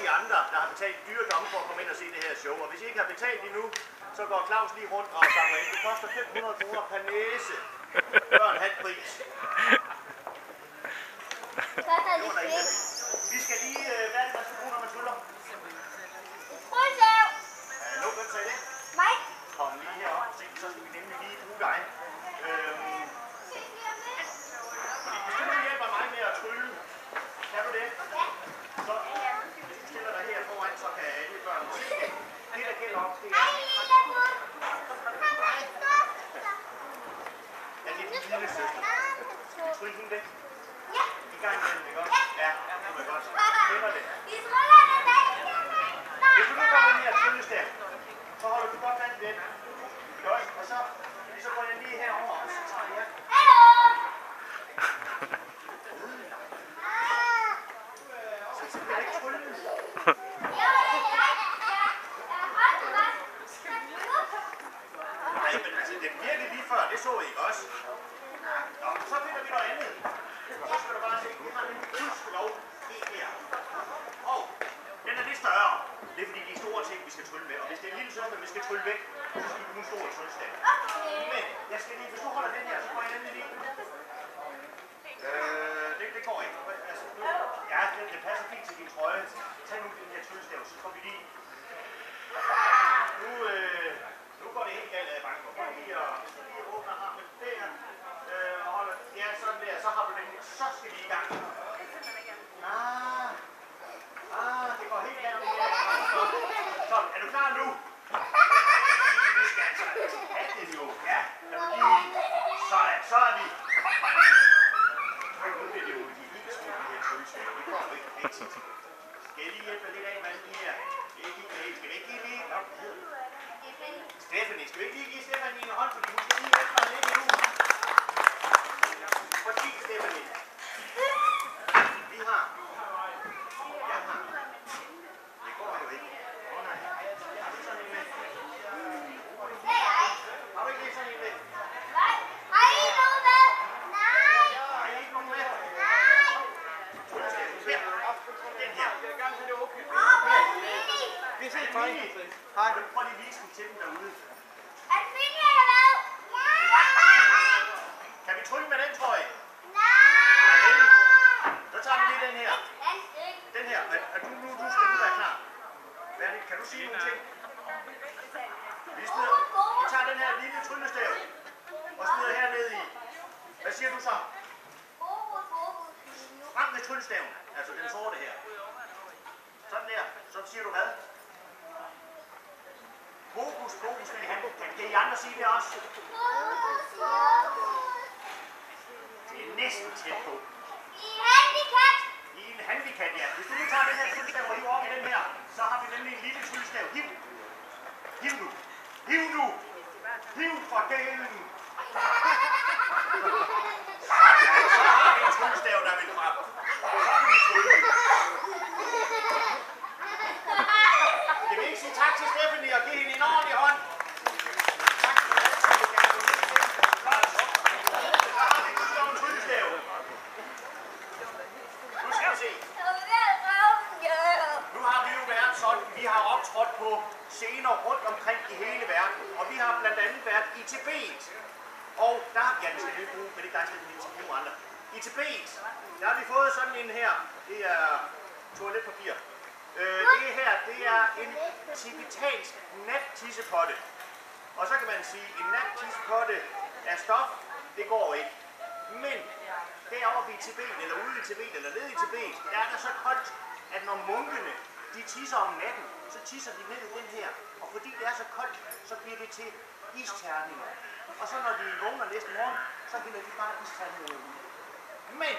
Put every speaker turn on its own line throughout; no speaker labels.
jer andre, der har betalt dyre domme for at komme ind og se det her show. Og hvis I ikke har betalt endnu, så går Claus lige rundt og samler ind. Det koster 500 kroner per næse. Før en halv pris. Vi skal lige, hvad er det, man skal bruge, når man tryller? Hallo, hvem sagde det?
Mig.
Kom lige herop, så skal vi nemlig lige bruge dig. Fordi hvis du nu hjælper mig med at trylle, kan du det?
Ja.
Så hvis du stiller dig her foran, så kan alle børn se det. Det der gælder om, det er...
Hej, lille hund.
Er det din lille søster? Skal vi trylle hende væk?
Ja.
I gang med den, ikke også? Ja, det var godt. Kender det.
Vi tryller den dag.
Hvis du nu går den her tryllestav, så holder du godt fast i den. Godt, og så går jeg lige herover, og så tager jeg...
Hallo.
Så bliver det ikke tryllet. Nej, men altså, det virkede lige før, det så I ikke også. Nå, så finder vi noget andet. Så skal du bare se, vi har en gudskelov en her. Og den er lidt større. Det er fordi, de er store ting, vi skal trylle med. Og hvis det er en lille søster, vi skal trylle væk, så skal vi bruge en stor tryllestav. Men jeg skal lige, hvis du holder den her, så går jeg nemlig lige. Det går ikke. Altså, ja, det passer fint til din trøje. Tag nu den her tryllestav, så får vi lige... Nu går det helt galt af banken. Prøv lige at åbne armen der. Og holder... Ja, sådan der. Så har du den. Så skal vi i gang. Det går helt galt med det her. Så, er du klar nu? Vi skal altså have det jo. Ja, sådan. Så er vi. Nu bliver det jo de helt små her tryllestav. Det går jo ikke rigtigt. Skal jeg lige hjælpe lidt af med den her? Skal vi ikke lige... Stephanie, skal vi ikke lige give Stephanie en hånd, fordi hun skal lige hjælpe mig lidt endnu? Prøv at kigge, Stephanie. Vi har. Jeg har. Det går jo ikke. Nej. Har du sådan en med? Har du ikke lige sådan en med?
Nej. Har I ikke nogen med? Nej.
Har I ikke nogen med?
Nej.
Her. Den her.
Hvor er Mini?
Vi ser Mini. Hej. Prøv lige at vise den til dem derude.
Er Mini eller hvad? Ja.
Kan vi trylle med den, tror jeg?
Nej.
Så tager vi lige den her. Den her. Er du skal du være klar. Hvad er det? Kan du sige nogle ting? Vi tager den her lille tryllestav og smider herned i. Hvad siger du så? Frem med tryllestaven. Altså den sorte her. Sådan der. Så siger du hvad? Fokus, men kan I andre sige det også? Det er næsten tæt på.
I handicap.
I en handicap, ja. Hvis du nu tager den her tryllestav og hiver op i den her, så har vi nemlig en lille tryllestav. Hiv nu. Hiv for delen. Så har vi en tryllestav, der vil frem. Så kan vi trylle. Jeg vil ikke sige tak til Stephanie og give hende en ordentlig hånd. Tak. Så har vi en tryllestav. Nu skal vi se. Nu har vi jo været sådan, vi har optrådt på scener rundt omkring i hele verden. Og vi har blandt andet været i Tibet. Og der, ja, vi skal lige bruge, men det er dig, Stephanie, til nogle andre. I Tibet, der har vi fået sådan en her. Det er toiletpapir. Det her, det er en tibetansk nattissepotte. Og så kan man sige, en nattissepotte af stof, det går ikke. Men deroppe i Tibet, eller ude i Tibet, eller nede i Tibet, der er der så koldt, at når munkene, de tisser om natten, så tisser de ned i den her. Og fordi det er så koldt, så bliver det til isterninger. Og så når de vågner næste morgen, så hælder de bare isterningerne ud. Men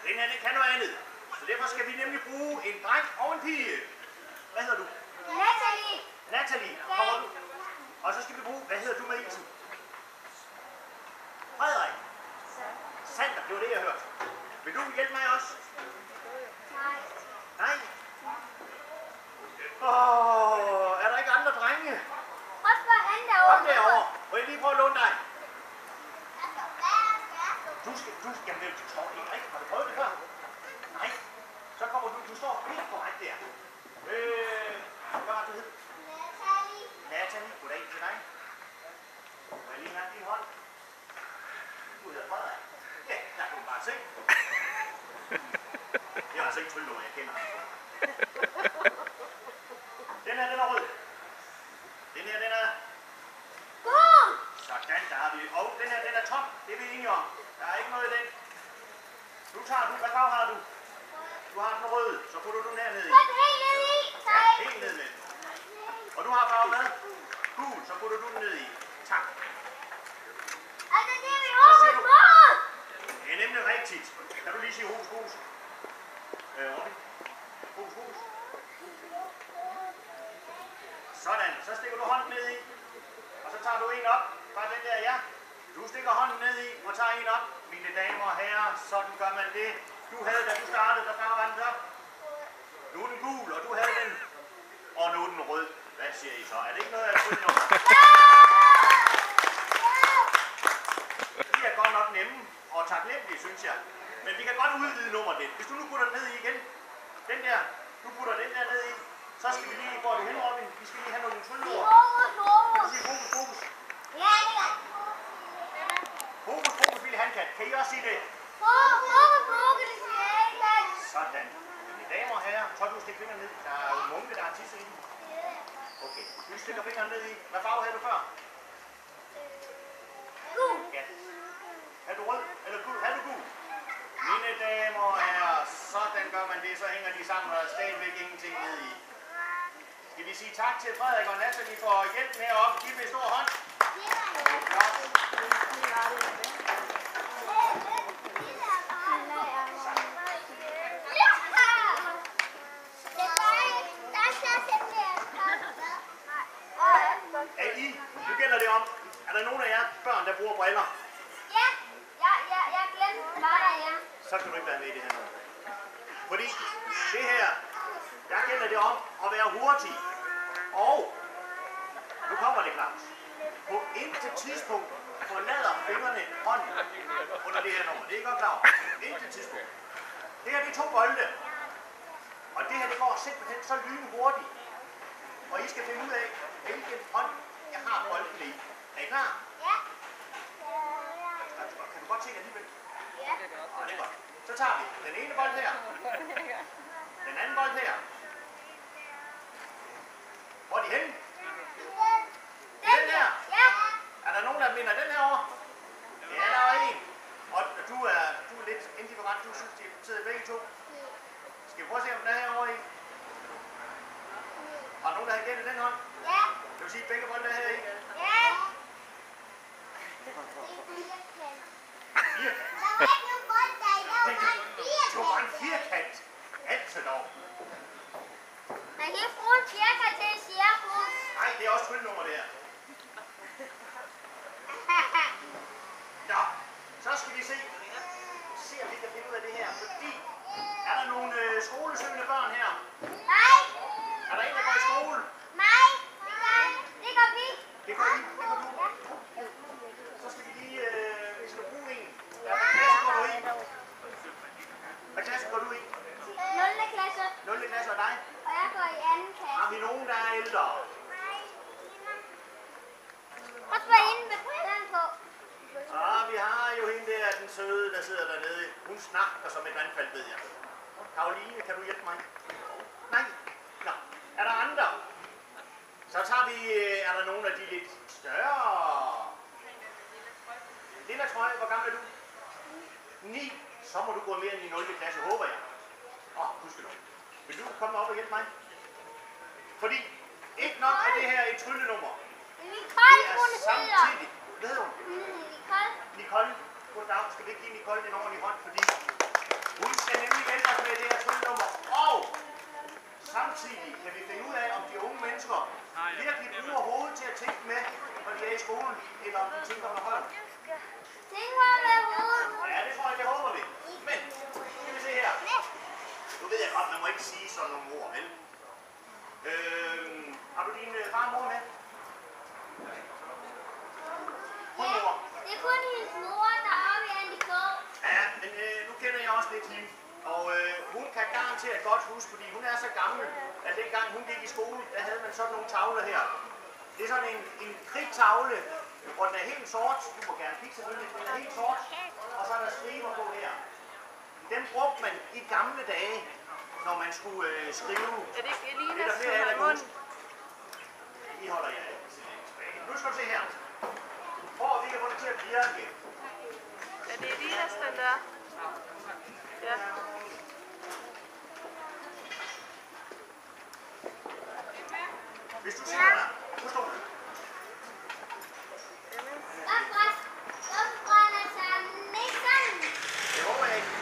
den her, den kan noget andet. Så derfor skal vi nemlig bruge en dreng og en pige. Hvad hedder du? Natalie. Kommer du? Og så skal vi bruge, hvad hedder du med isen? Frederik. Sander, det var det, jeg hørte. Vil du hjælpe mig også? Nej. Er der ikke andre drenge? Kom derovre. Må jeg lige prøve at låne dig? Du skal, jamen det tror jeg ikke rigtigt. Har du prøvet det før? Nej. Så kommer du står helt korrekt der. tryllenummer, jeg kender. Den her, den er rød. Den her, den er...
Gul.
Sådan, der har vi. Og den her, den er tom. Det er vi enige om. Der er ikke noget i den. Nu tager du. Hvad farve har du? Du har den røde. Så putter du den her ned i.
Put helt ned i.
Ja, helt ned med. Og du har farve hvad? Gul. Så putter du den ned i. Tak.
Altså, det er vi over på.
Det er nemlig rigtigt. Kan du lige sige hus, hus? Robin. Hus, hus. Sådan. Så stikker du hånden ned i. Og så tager du en op. Bare den der, ja. Du stikker hånden ned i og tager en op. Mine damer og herrer, sådan gør man det. Du havde, da du startede, der var den så. Nu er den gul, og du havde den. Og nu er den rød. Hvad siger I så? Er det ikke noget af et nummer? De er godt nok nemme og taknemmelige, synes jeg. Men vi kan godt udvide nummeret lidt. Hvis du nu putter den ned i igen. Den der, du putter den der ned i. Så skal vi lige, hvor er vi hen, Robin? Vi skal lige have nogle trylleord. Kan du sige fokus, fokus?
Ja, det er.
Fokus, fokus, lille handkat. Kan I også sige det?
Fokus, det siger jeg ikke.
Sådan. Mine damer og herrer, så du stikke fingrene ned. Der er jo munke, der har tisset i den. Okay, du stikker fingrene ned i. Hvad farve havde du før?
Gul.
Ja. Er du rød eller gul? Er du gul? Mine damer og herrer, sådan gør man det. Så hænger de sammen, og der er stadigvæk ingenting ned i. Skal vi sige tak til Frederik og Natalie for hjælpen heroppe? Giv dem en stor hånd. Nu gælder det om. Er der nogen af jer børn, der bruger briller?
Ja, jeg glemte bare derhjemme.
Så kan du ikke være med i det her nu. Fordi det her, der gælder det om at være hurtig. Og nu kommer det, Claus. På intet tidspunkt forlader fingrene hånden under det her nummer. Det er godt klar. Intet tidspunkt. Det her, det er 2 bolde. Og det her, det går simpelthen så lynhurtigt. Og I skal finde ud af, hvilken hånd jeg har bolden i. Er I klar?
Ja.
Kan du godt se alligevel?
Ja.
Ja, det er godt. Så tager vi den ene bold her. Den anden bold her. Hvor er de henne? Den der.
Ja.
Er der nogen, der minder den her over? Ja, der er en. Og du er lidt indifferent. Du synes, de sidder begge to. Skal vi prøve at se, om den er herovre i? Har nogen, der har gættet den hånd?
Ja.
Det vil sige, at begge bolde er her i.
Ja.
Firkant.
Der var ikke nogen bold der i. Der var bare en
Det var en
firkant.
firkant. Altså dog.
Man kan ikke bruge en firkant til en cirkus.
Nej, det er også tryllenummer der. Nå, så skal vi se. Se om vi kan finde ud af det her. Fordi, er der nogle skolesøgende børn her?
Nej.
Er der en, der går i skole?
Nej. Det gør vi.
Det gør I. Det gør du. Så skal vi lige, vi skal bruge en. Ja, hvad klasse går du i? Hvad klasse går du i?
0. klasse.
0. klasse og dig?
Og jeg går i 2. klasse.
Har vi nogen, der er ældre?
Og så var inde med brillerne på.
Vi har jo hende der, den søde, der sidder dernede. Hun snakker som et vandfald, ved jeg. Karoline, kan du hjælpe mig? Nej? Nå. Er der andre? Så tager vi, er der nogen af de lidt større? Lilla trøje, hvor gammel er du? 9. Så må du gå mere end i 0. klasse, håber jeg. Husk nok. Vil du komme op og hjælpe mig? Fordi, ikke nok er det her et tryllenummer.
Nicole,
Det
hun
er
hedder.
samtidig. Hvad hedder hun?
Nicole.
Nicole, goddag. Skal vi ikke give Nicole en ordentlig hånd, fordi hun skal nemlig hjælpe os med det her tryllenummer. Og samtidig kan vi finde ud af, om de unge mennesker virkelig bruger hovedet til at tænke med, når de er i skolen, eller om de tænker med hånden.
Tænker med hovedet.
Ja, det tror jeg, det håber vi. Men, skal vi se her. Nu ved jeg godt, man må ikke sige sådan nogle ord, vel? Har du din far og mor med?
Ja, det er kun hendes mor, der er oppe i Nicole.
Ja, men nu kender jeg også lidt hende. Og hun kan garanteret godt huske, fordi hun er så gammel, at dengang hun gik i skole, der havde man sådan nogle tavler her. Det er sådan en kridttavle, hvor den er helt sort. Du må gerne kigge selvfølgelig, den er helt sort. Og så er der striber på her. Den brugte man i gamle dage når man skulle skrive.
Er det ikke
Det er
Elinas,
der
som
flere af jer,
har
der
i
kan
munden?
huske. I holder jer tilbage. Nu skal du se her. Prøv at vi kan få det til at virke.
Er det Elinas, den der? Ja.
Hvis du siger der, nu står du.
Hvorfor brænder sammen ikke sådan?
Det håber jeg ikke.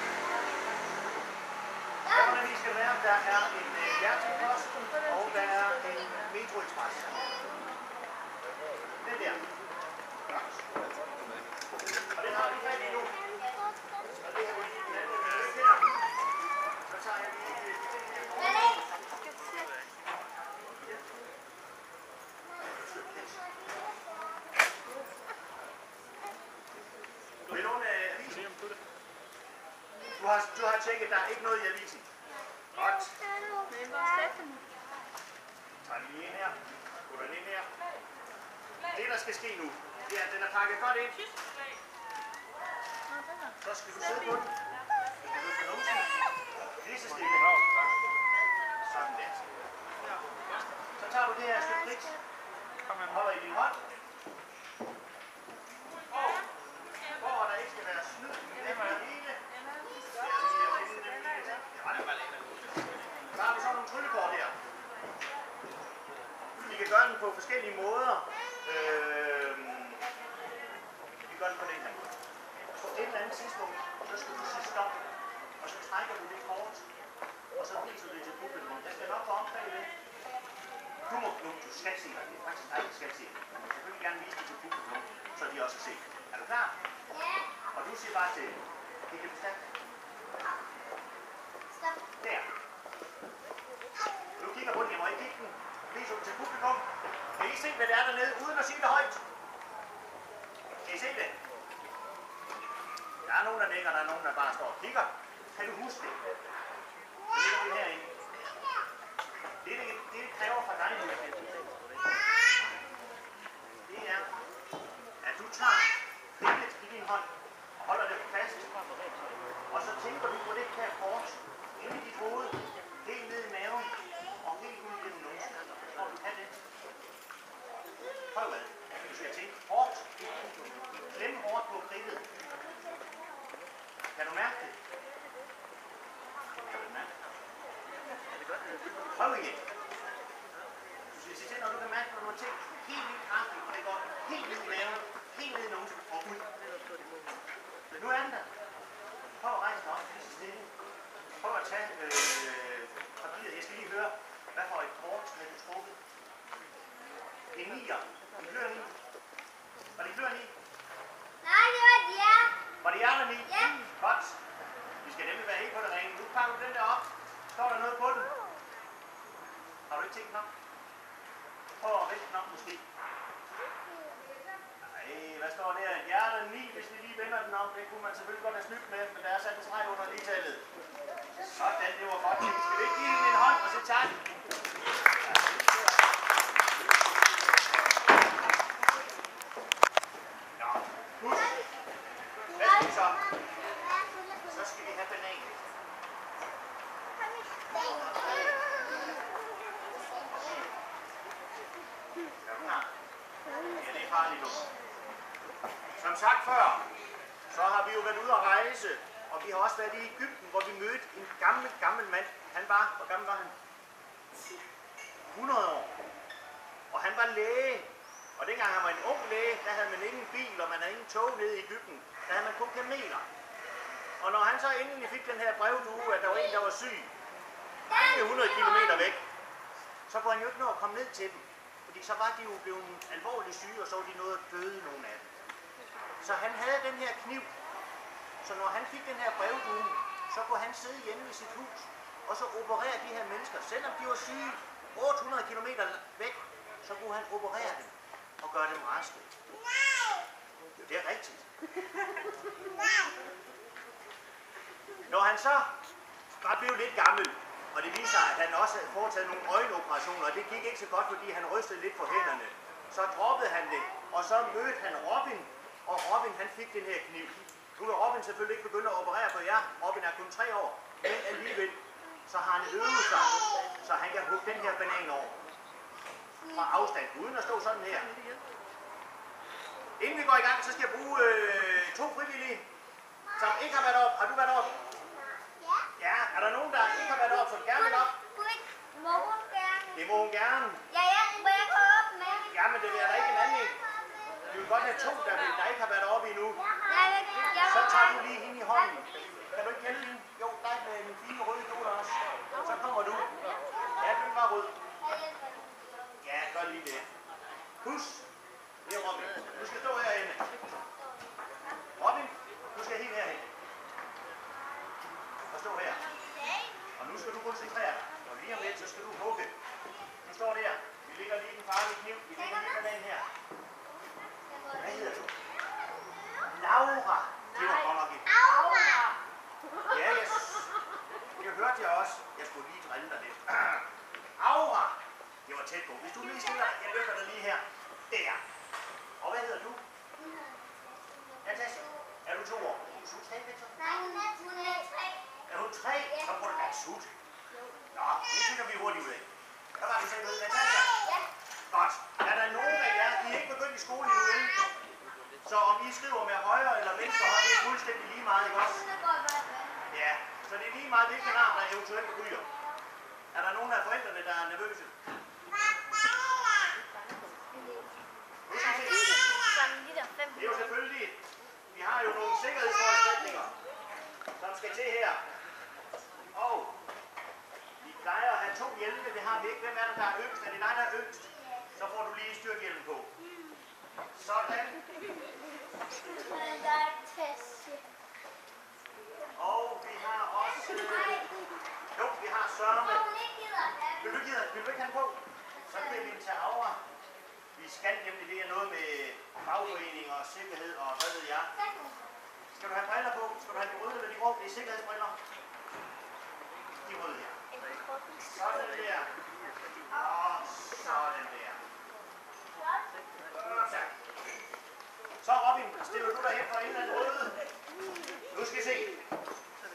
Hvordan vi skal være, der er en hjertepost, og der er en metroexpress. Den der. Og den har vi fat i nu. Og det her vil lige den der. Så tager jeg lige den her. Vil nogen avisen? Du har tjekket, der er ikke noget i avisen. Godt.
Men hvor er Steffen?
Tag lige ind her. Gå den ind her. Det, der skal ske nu, det er, at den er pakket godt ind. Så skal du sidde på den. Du skal numse den. Lige så stille. Sådan der. Så tager du det her stykke gris. Holder i din hånd. Og for at der ikke skal være snyd i det hele, så har vi sådan nogle tryllekort her. Vi kan gøre den på forskellige måder. Vi gør den på den her måde. På et eller andet tidspunkt, så skal du sige stop, og så trækker du det kort, og så viser du det til publikum. Jeg skal nok få omkring det. Du skal se det. Det er faktisk dig, der skal se det. Men du skal selvfølgelig gerne vise det til publikum, så de også kan se det. Er du klar?
Ja.
Og du siger bare til, det kan du starte.
Stop.
Der. Nu kigger på den, jeg må ikke kigge den. Viser du til publikum. Kan I se, hvad det er dernede, uden at sige det højt? Kan I se det? Der er nogen, der nikker, der er nogen, der bare står og kigger. Kan du huske det? Det ligger vi herinde. Det kræver fra dig nu. Det er, at du tager kridtet i din hånd og holder det fast. Og så tænker du på det her kort inde i dit hoved, helt ned i maven og helt ud gennem numsen. Når du kan det. Prøv ad. Du skal tænke hårdt. Klem hårdt på kridtet. Kan du mærke det? Kan du mærke det? Prøv igen. Du skal sige til, når du kan mærke, når du har tænkt helt vildt kraftigt, og det går helt ned i maven, helt ned i numsen og ud. Nu er den der. Prøv at rejse dig op, lige så stille. Prøv at tage papiret. Jeg skal lige høre, hvad for et kort har du trukket? En nier. En klør ni. Var det klør ni?
Nej, det var et ja.
Var det hjerter ni?
Ja.
Godt. Vi skal nemlig være helt på det rene. Nu pakker du den der op. Står der noget på den? Har du ikke tænkt nok? Prøv at vælte den op måske. Nej, hvad står der? Hjerte 9, hvis vi lige vender den om. Det kunne man selvfølgelig godt have snydt med, men der er sat en streg under ligetallet. Sådan, det var godt. Skal vi ikke give den en hånd, og så tager den? Nå, husk. Hvad skal vi så? Så skal vi have banan. Ja, det er farligt nu. Som sagt før, så har vi jo været ude at rejse, og vi har også været i Egypten, hvor vi mødte en gammel mand. Han var, hvor gammel var han? 100 år. Og han var læge. Og dengang han var en ung læge, der havde man ingen bil, og man havde ingen tog nede i Egypten. Der havde man kun kameler. Og når han så endelig fik den her brevdue, at der var en, der var syg, mange 100 kilometer væk, så kunne han jo ikke nå at komme ned til dem. Fordi så var de jo blevet alvorligt syge, og så var de nået at døde, nogle af dem. Så han havde den her kniv. Så når han fik den her brevdue, så kunne han sidde hjemme i sit hus, og så operere de her mennesker. Selvom de var syge 800 kilometer væk, så kunne han operere dem og gøre dem raske. Det er rigtigt. Når han så var blevet lidt gammel, og det viser sig, at han også havde foretaget nogle øjenoperationer, og det gik ikke så godt, fordi han rystede lidt på hænderne, så droppede han det, og så mødte han Robin, og Robin han fik den her kniv. Nu vil Robin selvfølgelig ikke begynde at operere på jer. Robin er kun 3 år, men alligevel, så har han øvet sig, så han kan hugge den her banan over. Fra afstand, uden at stå sådan her. Inden vi går i gang, så skal jeg bruge 2 frivillige, som ikke har været op. Har du været op? Ja. Er der nogen, der ikke har været op, som gerne vil op?
Må hun gerne?
Det må hun gerne.
Ja, må jeg gå op med?
Ja, men det er der ikke en anden. Vi vil godt have 2, der ikke har været oppe endnu. Så tager du lige hende i hånden. Kan du ikke hjælpe hende? Jo, dig med den fine røde kjole også. Så kommer du. Ja, den var rød. Ja, gør lige det. Husk, det er Robin. Du skal stå herinde. Robin, du skal helt herhen. Og stå her. Og nu skal du koncentrere dig. Og lige om lidt, så skal du hugge. Du står der. Vi lægger lige den farlige kniv. Vi lægger lige bananen her. Hvad hedder du? Laura. Det var godt nok et. Ja, jeg hørte jeg også. Jeg skulle lige drille dig lidt. Aura. Det var tæt på. Hvis du lige stiller, jeg løfter dig lige her. Der. Og hvad hedder du? Natasha. Er du 2 år? Er du 3, Victor?
Nej, hun er 3.
Er hun 3? Så må du være sut. Nå, det finder vi hurtigt ud af. Hvad var det, du sagde med Natasha?
Ja.
Godt. Er der nogen af jer, I er ikke begyndt i skole endnu, vel? Så om I skriver med højre eller venstre hånd, det er fuldstændig lige meget, ikke også? Ja, så det er lige meget, hvilken arm, der eventuelt ryger. Er der nogen af forældrene, der er nervøse? Det er jo selvfølgelig. Vi har jo nogle sikkerhedsforanstaltninger, som skal til her. Og vi plejer at have 2 hjelme, det har vi ikke. Hvem er det, der er yngst? Er det dig, der er yngst? Så får du lige styrthjelmen på. Sådan. Og vi har også... Jo, vi har Sørme. Vil du ikke have den på? Så bliver vi til Aura. Vi skal nemlig, det er noget med fagforening og sikkerhed og hvad ved jeg. Skal du have briller på? Skal du have de røde eller de grå? Det er sikkerhedsbriller. De røde her. Sådan der. Og sådan der. Så Robin, stiller du dig hen for en eller røde? Nu skal I se.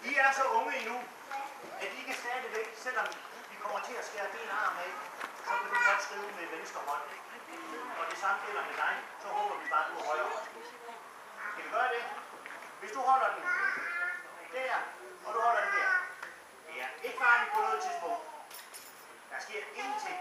I er så unge endnu, at I kan stadigvæk, selvom vi kommer til at skære din arm af, så kan du godt skrive med venstre hånd. Og det samme gælder med dig, så håber vi bare, at du er højre. Kan vi gøre det? Hvis du holder den der, og du holder den der. Det er ikke farligt på noget tidspunkt. Der sker ingenting.